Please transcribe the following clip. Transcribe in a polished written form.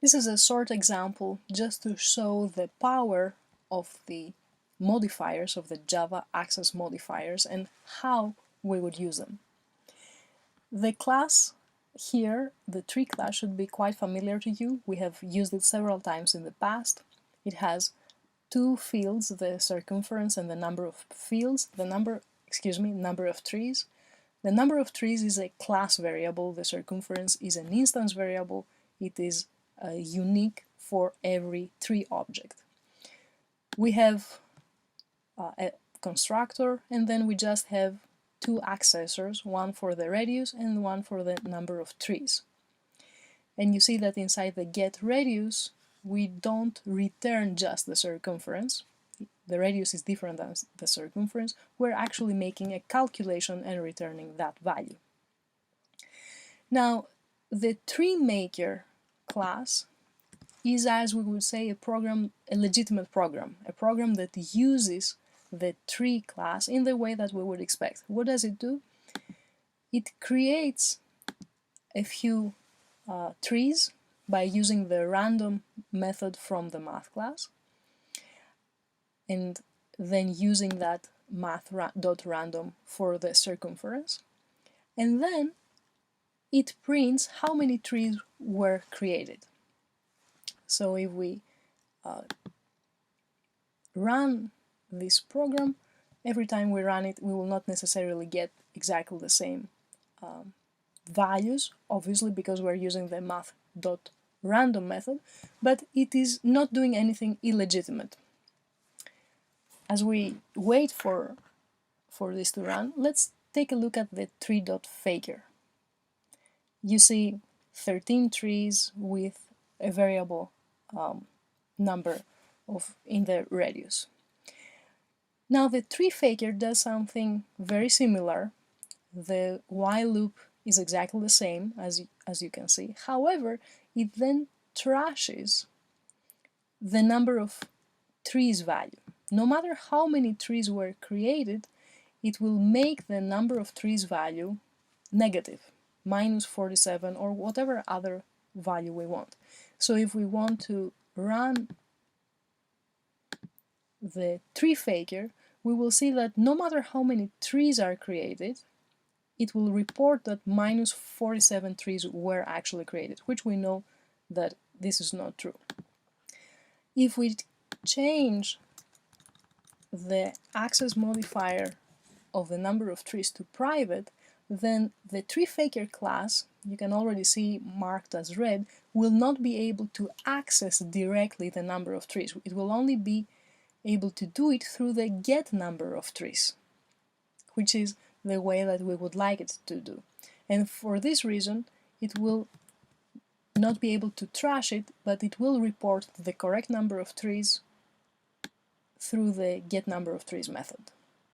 This is a short example just to show the power of the modifiers, of the Java access modifiers, and how we would use them. The class here, the tree class, should be quite familiar to you. We have used it several times in the past. It has two fields, the circumference and the number of fields, number of trees. The number of trees is a class variable, the circumference is an instance variable. It is unique for every tree object. We have a constructor, and then we just have two accessors, one for the radius and one for the number of trees. And you see that inside the getRadius, we don't return just the circumference. The radius is different than the circumference. We're actually making a calculation and returning that value. Now, the TreeMaker class is, as we would say, a legitimate program, a program that uses the tree class in the way that we would expect. What does it do? It creates a few trees by using the random method from the math class, and then using that math.random for the circumference, and then it prints how many trees were created. So if we run this program, every time we run it, we will not necessarily get exactly the same values, obviously because we're using the math.random method, but it is not doing anything illegitimate. As we wait for this to run, let's take a look at the tree.faker. You see 13 trees with a variable number in the radius. Now the TreeFaker does something very similar. The while loop is exactly the same as you can see. However, it then trashes the number of trees value. No matter how many trees were created, it will make the number of trees value negative, -47 or whatever other value we want. So if we want to run the TreeFaker, we will see that no matter how many trees are created, it will report that -47 trees were actually created, which we know that this is not true. If we change the access modifier of the number of trees to private, then the TreeFaker class, you can already see marked as red, will not be able to access directly the number of trees. It will only be able to do it through the getNumberOfTrees, which is the way that we would like it to do. And for this reason, it will not be able to trash it, but it will report the correct number of trees through the getNumberOfTrees method.